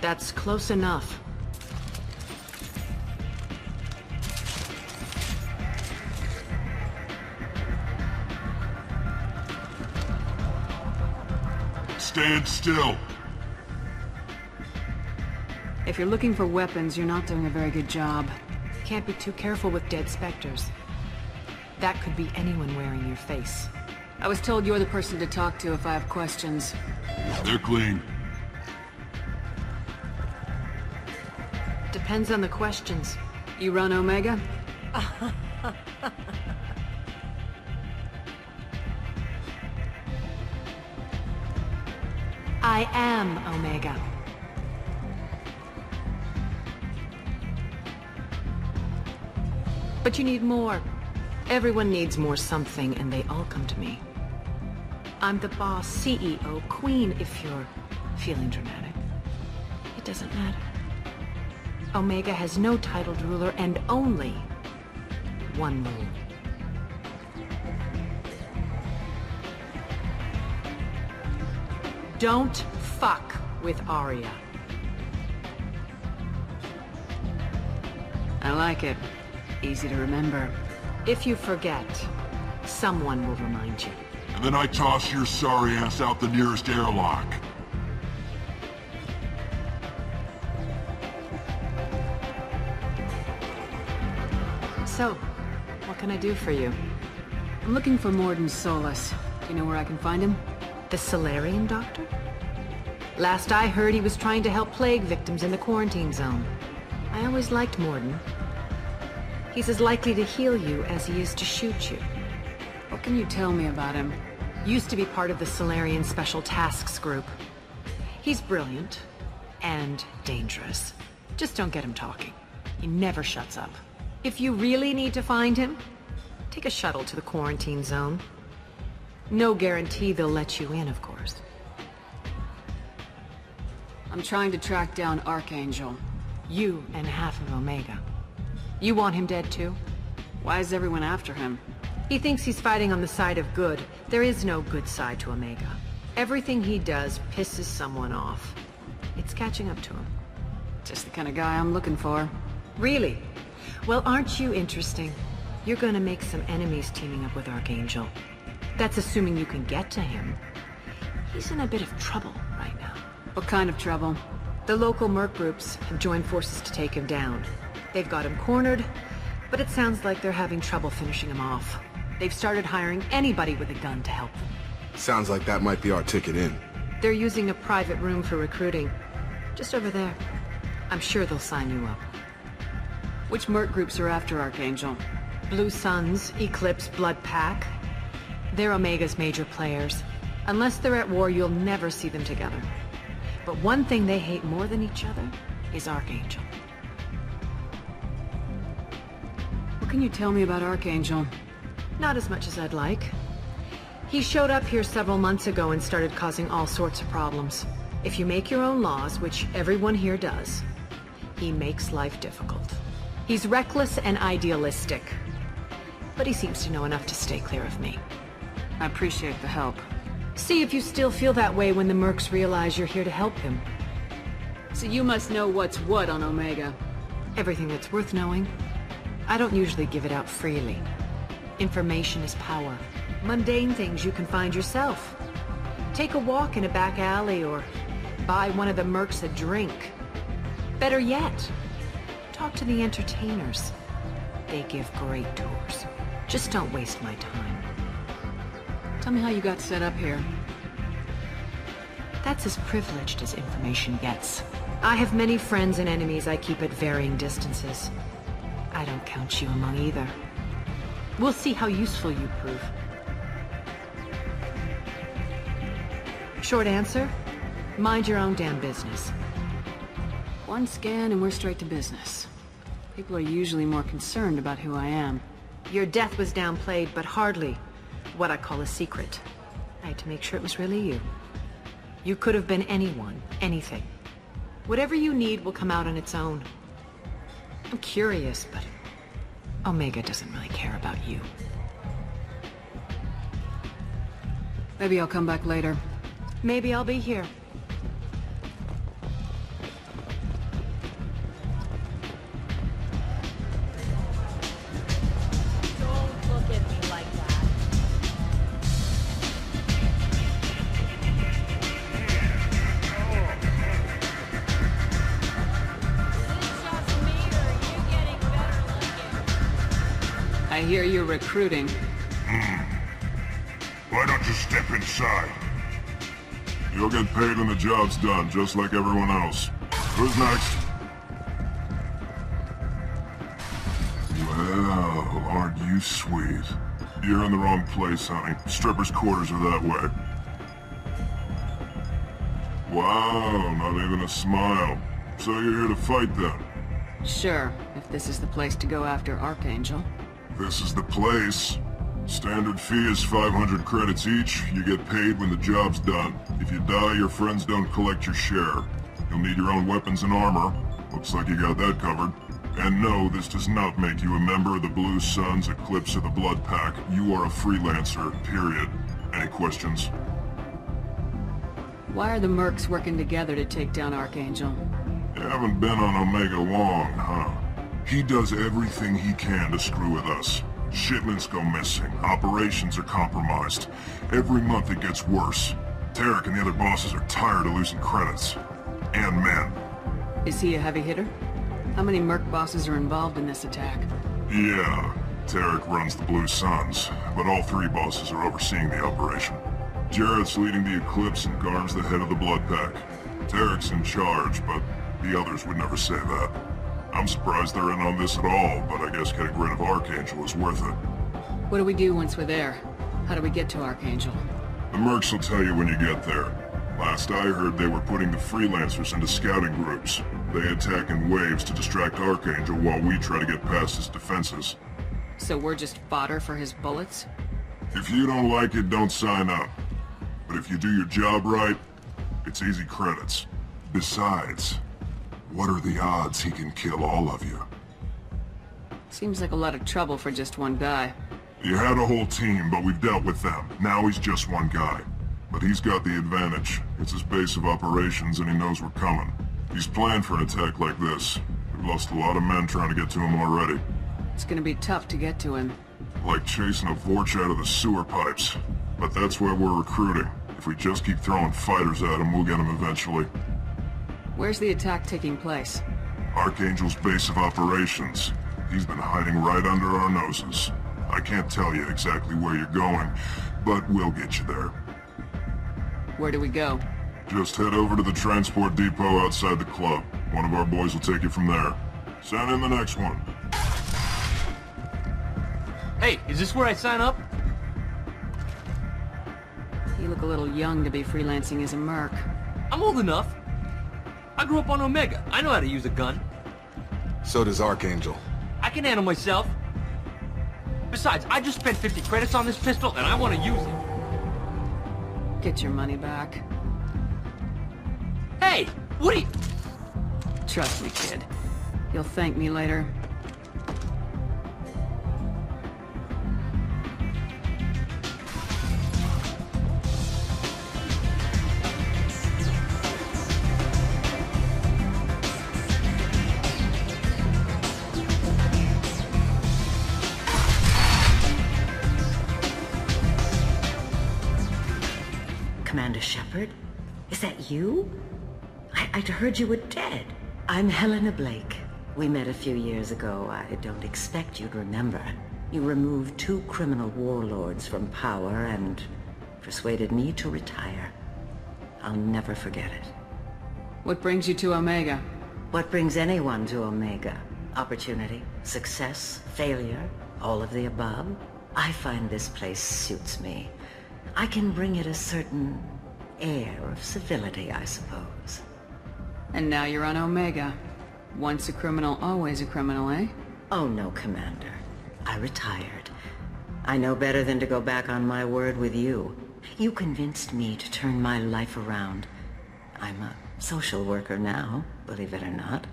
That's close enough. Stand still. If you're looking for weapons, you're not doing a very good job. Can't be too careful with dead specters. That could be anyone wearing your face. I was told you're the person to talk to if I have questions. They're clean. Depends on the questions. You run Omega? I am Omega. But you need more. Everyone needs more something, and they all come to me. I'm the boss, CEO, queen, if you're feeling dramatic. It doesn't matter. Omega has no titled ruler and only one rule. Don't fuck with Aria. I like it. Easy to remember. If you forget, someone will remind you. And then I toss your sorry ass out the nearest airlock. So, what can I do for you? I'm looking for Morden Solus. Do you know where I can find him? The Solarian doctor? Last I heard, he was trying to help plague victims in the quarantine zone. I always liked Morden. He's as likely to heal you as he is to shoot you. What can you tell me about him? Used to be part of the Solarian Special Tasks Group. He's brilliant and dangerous. Just don't get him talking. He never shuts up. If you really need to find him, take a shuttle to the quarantine zone. No guarantee they'll let you in, of course. I'm trying to track down Archangel. You and half of Omega. You want him dead too? Why is everyone after him? He thinks he's fighting on the side of good. There is no good side to Omega. Everything he does pisses someone off. It's catching up to him. Just the kind of guy I'm looking for. Really? Well, aren't you interesting? You're gonna make some enemies teaming up with Archangel. That's assuming you can get to him. He's in a bit of trouble right now. What kind of trouble? The local merc groups have joined forces to take him down. They've got him cornered, but it sounds like they're having trouble finishing him off. They've started hiring anybody with a gun to help them. Sounds like that might be our ticket in. They're using a private room for recruiting. Just over there. I'm sure they'll sign you up. Which merc groups are after Archangel? Blue Suns, Eclipse, Blood Pack. They're Omega's major players. Unless they're at war, you'll never see them together. But one thing they hate more than each other is Archangel. What can you tell me about Archangel? Not as much as I'd like. He showed up here several months ago and started causing all sorts of problems. If you make your own laws, which everyone here does, he makes life difficult. He's reckless and idealistic, but he seems to know enough to stay clear of me. I appreciate the help. See if you still feel that way when the mercs realize you're here to help him. So you must know what's what on Omega. Everything that's worth knowing. I don't usually give it out freely. Information is power. Mundane things you can find yourself. Take a walk in a back alley or buy one of the mercs a drink. Better yet, talk to the entertainers. They give great tours. Just don't waste my time. Tell me how you got set up here. That's as privileged as information gets. I have many friends and enemies I keep at varying distances. I don't count you among either. We'll see how useful you prove. Short answer? Mind your own damn business. One scan and we're straight to business. People are usually more concerned about who I am. Your death was downplayed, but hardly what I call a secret. I had to make sure it was really you. You could have been anyone, anything. Whatever you need will come out on its own. I'm curious, but Omega doesn't really care about you. Maybe I'll come back later. Maybe I'll be here. I hear you're recruiting. Why don't you step inside? You'll get paid when the job's done, just like everyone else. Who's next? Well, aren't you sweet? You're in the wrong place, honey. Strippers' quarters are that way. Wow, not even a smile. So you're here to fight then? Sure, if this is the place to go after Archangel. This is the place. Standard fee is 500 credits each. You get paid when the job's done. If you die, your friends don't collect your share. You'll need your own weapons and armor. Looks like you got that covered. And no, this does not make you a member of the Blue Suns, Eclipse, or the Blood Pack. You are a freelancer, period. Any questions? Why are the mercs working together to take down Archangel? You haven't been on Omega long, huh? He does everything he can to screw with us. Shipments go missing. Operations are compromised. Every month it gets worse. Tarek and the other bosses are tired of losing credits. And men. Is he a heavy hitter? How many merc bosses are involved in this attack? Yeah, Tarek runs the Blue Suns, but all three bosses are overseeing the operation. Jarrett's leading the Eclipse and Garm's the head of the Blood Pack. Tarek's in charge, but the others would never say that. I'm surprised they're in on this at all, but I guess getting rid of Archangel is worth it. What do we do once we're there? How do we get to Archangel? The mercs will tell you when you get there. Last I heard, they were putting the freelancers into scouting groups. They attack in waves to distract Archangel while we try to get past his defenses. So we're just fodder for his bullets? If you don't like it, don't sign up. But if you do your job right, it's easy credits. Besides, what are the odds he can kill all of you? Seems like a lot of trouble for just one guy. You had a whole team, but we've dealt with them. Now he's just one guy. But he's got the advantage. It's his base of operations and he knows we're coming. He's planned for an attack like this. We've lost a lot of men trying to get to him already. It's gonna be tough to get to him. Like chasing a Vorch out of the sewer pipes. But that's why we're recruiting. If we just keep throwing fighters at him, we'll get him eventually. Where's the attack taking place? Archangel's base of operations. He's been hiding right under our noses. I can't tell you exactly where you're going, but we'll get you there. Where do we go? Just head over to the transport depot outside the club. One of our boys will take you from there. Send in the next one. Hey, is this where I sign up? You look a little young to be freelancing as a merc. I'm old enough. I grew up on Omega. I know how to use a gun. So does Archangel. I can handle myself. Besides, I just spent 50 credits on this pistol, and I want to use it. Get your money back. Hey, what are you... Trust me, kid. You'll thank me later. Commander Shepard? Is that you? I'd heard you were dead. I'm Helena Blake. We met a few years ago. I don't expect you'd remember. You removed 2 criminal warlords from power and persuaded me to retire. I'll never forget it. What brings you to Omega? What brings anyone to Omega? Opportunity, success, failure, all of the above? I find this place suits me. I can bring it a certain air of civility, I suppose. And now you're on Omega. Once a criminal, always a criminal, eh? Oh no, Commander. I retired. I know better than to go back on my word with you. You convinced me to turn my life around. I'm a social worker now, believe it or not.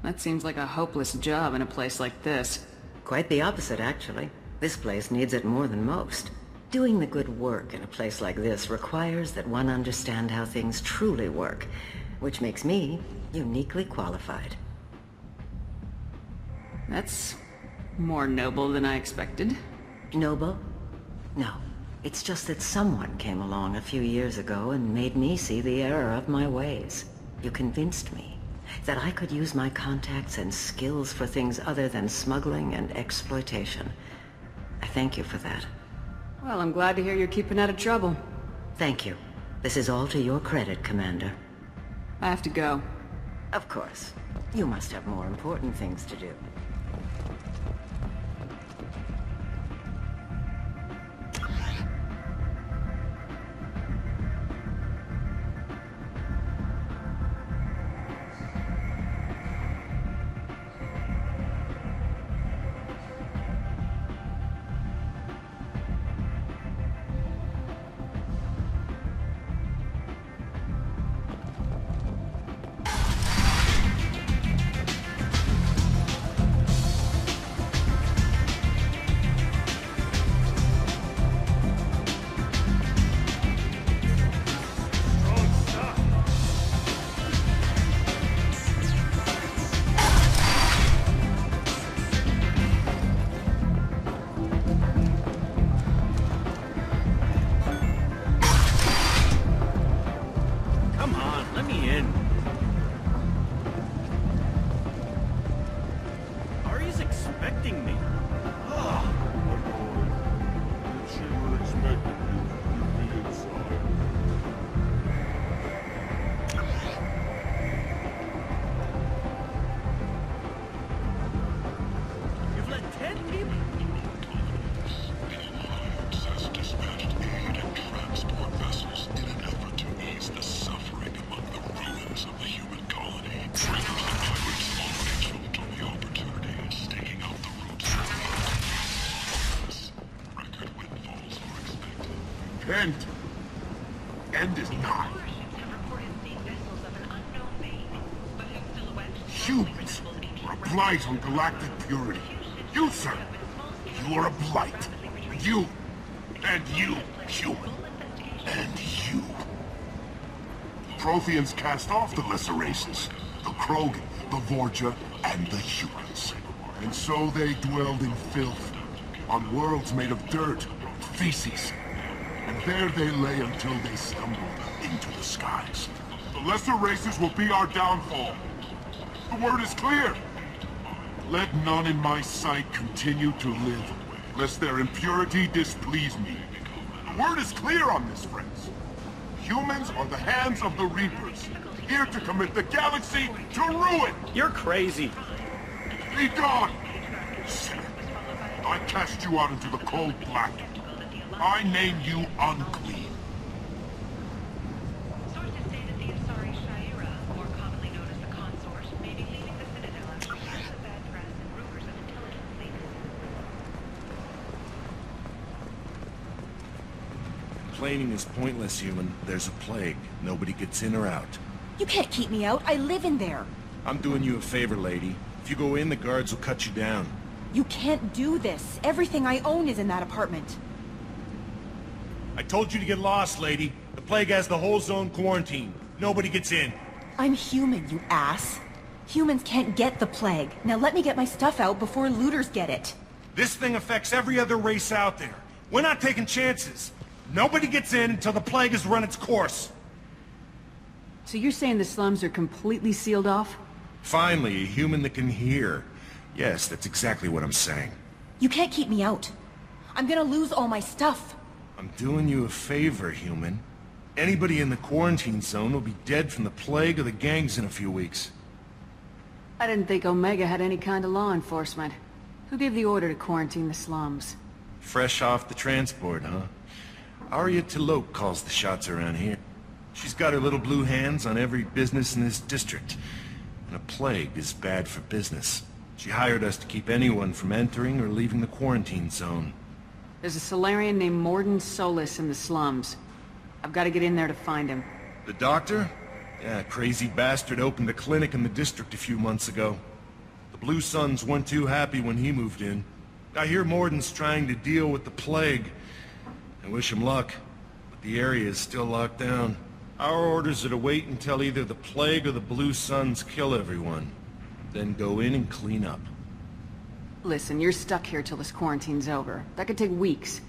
That seems like a hopeless job in a place like this. Quite the opposite, actually. This place needs it more than most. Doing the good work in a place like this requires that one understand how things truly work, which makes me uniquely qualified. That's more noble than I expected. Noble? No. It's just that someone came along a few years ago and made me see the error of my ways. You convinced me. that I could use my contacts and skills for things other than smuggling and exploitation. I thank you for that. Well, I'm glad to hear you're keeping out of trouble. Thank you. This is all to your credit, Commander. I have to go. Of course. You must have more important things to do. End is not. Humans are a blight on galactic purity. You, sir, you are a blight. You, and you, human, and you. Protheans cast off the lesser races, the Krogan, the Vorja, and the humans. And so they dwelled in filth, on worlds made of dirt, feces. And there they lay until they stumbled into the skies. The lesser races will be our downfall. The word is clear. Let none in my sight continue to live, lest their impurity displease me. The word is clear on this, friends. Humans are the hands of the Reapers, here to commit the galaxy to ruin! You're crazy. Be gone! Sinner, I cast you out into the cold black. I name you unclean. Sources say that the Asari Shaira, more commonly known as the Consort, may be leaving the Citadel after years of bad press and rumors of intelligence leaks. Complaining is pointless, human. There's a plague. Nobody gets in or out. You can't keep me out. I live in there. I'm doing you a favor, lady. If you go in, the guards will cut you down. You can't do this. Everything I own is in that apartment. I told you to get lost, lady. The plague has the whole zone quarantined. Nobody gets in. I'm human, you ass. Humans can't get the plague. Now let me get my stuff out before looters get it. This thing affects every other race out there. We're not taking chances. Nobody gets in until the plague has run its course. So you're saying the slums are completely sealed off? Finally, a human that can hear. Yes, that's exactly what I'm saying. You can't keep me out. I'm gonna lose all my stuff. I'm doing you a favor, human. Anybody in the quarantine zone will be dead from the plague or the gangs in a few weeks. I didn't think Omega had any kind of law enforcement. Who gave the order to quarantine the slums? Fresh off the transport, huh? Aria T'Loak calls the shots around here. She's got her little blue hands on every business in this district. And a plague is bad for business. She hired us to keep anyone from entering or leaving the quarantine zone. There's a Solarian named Morden Solis in the slums. I've got to get in there to find him. The doctor? Yeah, crazy bastard opened a clinic in the district a few months ago. The Blue Suns weren't too happy when he moved in. I hear Morden's trying to deal with the plague. I wish him luck, but the area is still locked down. Our orders are to wait until either the plague or the Blue Suns kill everyone. Then go in and clean up. Listen, you're stuck here till this quarantine's over. That could take weeks.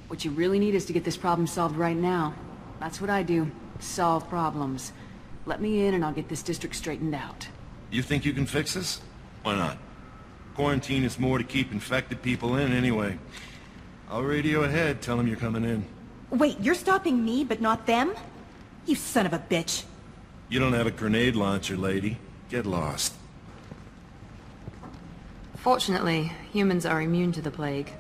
What you really need is to get this problem solved right now. That's what I do. Solve problems. Let me in and I'll get this district straightened out. You think you can fix this? Why not? Quarantine is more to keep infected people in anyway. I'll radio ahead, tell them you're coming in. Wait, you're stopping me, but not them? You son of a bitch. You don't have a grenade launcher, lady. Get lost. Fortunately, humans are immune to the plague.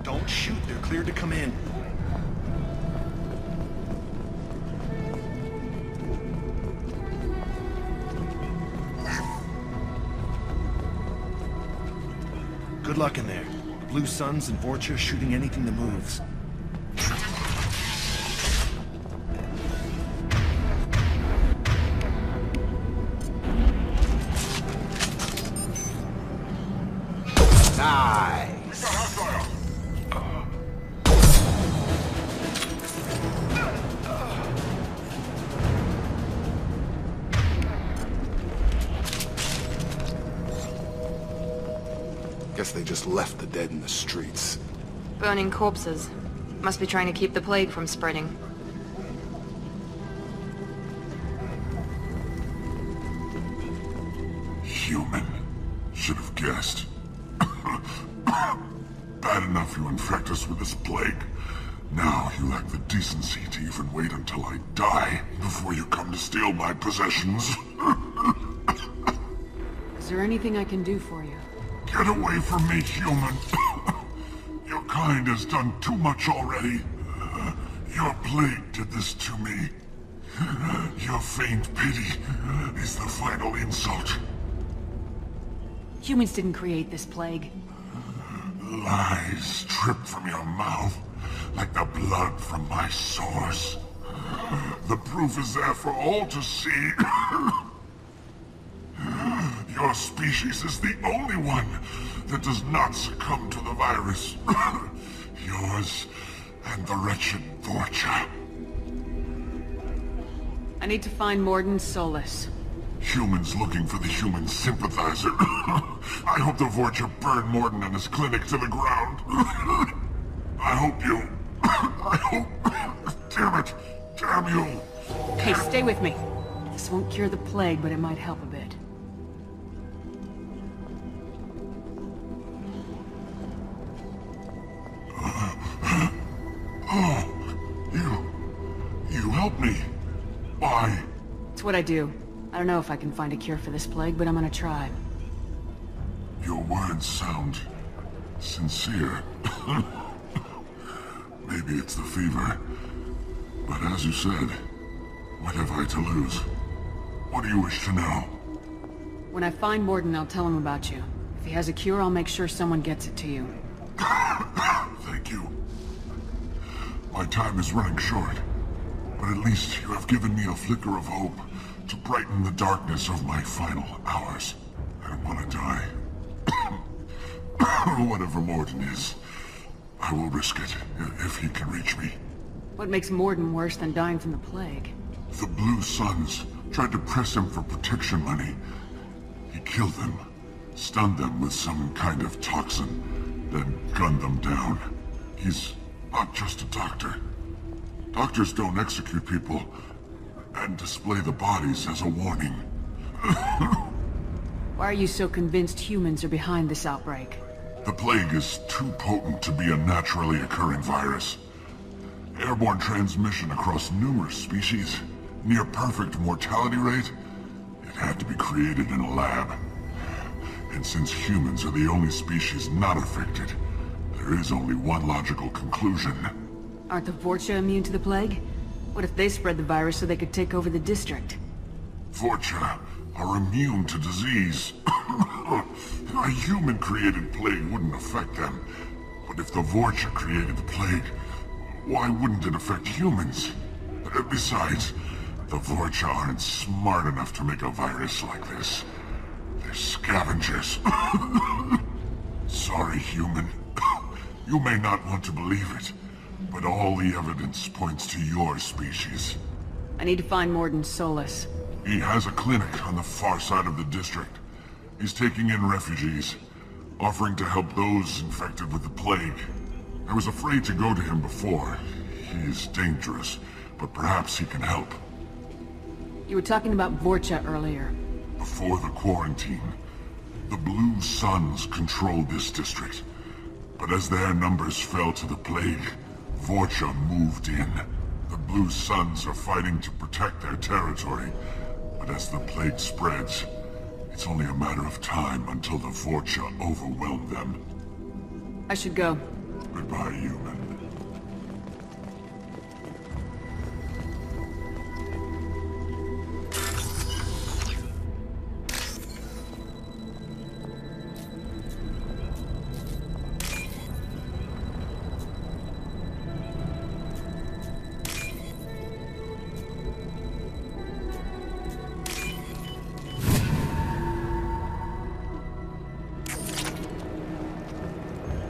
Don't shoot, they're cleared to come in. Good luck in there. The Blue Suns and Vorcha shooting anything that moves. Guess they just left the dead in the streets. Burning corpses. Must be trying to keep the plague from spreading. Human. Should have guessed. Bad enough you infect us with this plague. Now you lack the decency to even wait until I die before you come to steal my possessions. Is there anything I can do for you? Get away from me, human. Your kind has done too much already. Your plague did this to me. Your faint pity is the final insult. Humans didn't create this plague. Lies drip from your mouth like the blood from my sores. The proof is there for all to see. Your species is the only one that does not succumb to the virus. Yours and the wretched Vorcha. I need to find Morden Solus. Humans looking for the human sympathizer. I hope the Vorcha burn Morden and his clinic to the ground. I hope you... I hope... Damn it! Damn you! Okay, stay with me. This won't cure the plague, but it might help a bit. Oh, you helped me. Why? It's what I do. I don't know if I can find a cure for this plague, but I'm gonna try. Your words sound sincere. Maybe it's the fever. But as you said, what have I to lose? What do you wish to know? When I find Morden, I'll tell him about you. If he has a cure, I'll make sure someone gets it to you. Thank you. My time is running short, but at least you have given me a flicker of hope to brighten the darkness of my final hours. I don't want to die. Whatever Morden is, I will risk it if he can reach me. What makes Morden worse than dying from the plague? The Blue Suns tried to press him for protection money. He killed them, stunned them with some kind of toxin, then gunned them down. He's not just a doctor. Doctors don't execute people, and display the bodies as a warning. Why are you so convinced humans are behind this outbreak? The plague is too potent to be a naturally occurring virus. Airborne transmission across numerous species, near perfect mortality rate. It had to be created in a lab. And since humans are the only species not affected, there is only one logical conclusion. Aren't the Vorcha immune to the plague? What if they spread the virus so they could take over the district? Vorcha are immune to disease. A human-created plague wouldn't affect them. But if the Vorcha created the plague, why wouldn't it affect humans? Besides, the Vorcha aren't smart enough to make a virus like this. They're scavengers. Sorry, human. You may not want to believe it, but all the evidence points to your species. I need to find Morden Solus. He has a clinic on the far side of the district. He's taking in refugees, offering to help those infected with the plague. I was afraid to go to him before. He is dangerous, but perhaps he can help. You were talking about Vorcha earlier. Before the quarantine, the Blue Suns controlled this district. But as their numbers fell to the plague, Vorcha moved in. The Blue Suns are fighting to protect their territory. But as the plague spreads, it's only a matter of time until the Vorcha overwhelm them. I should go. Goodbye, human.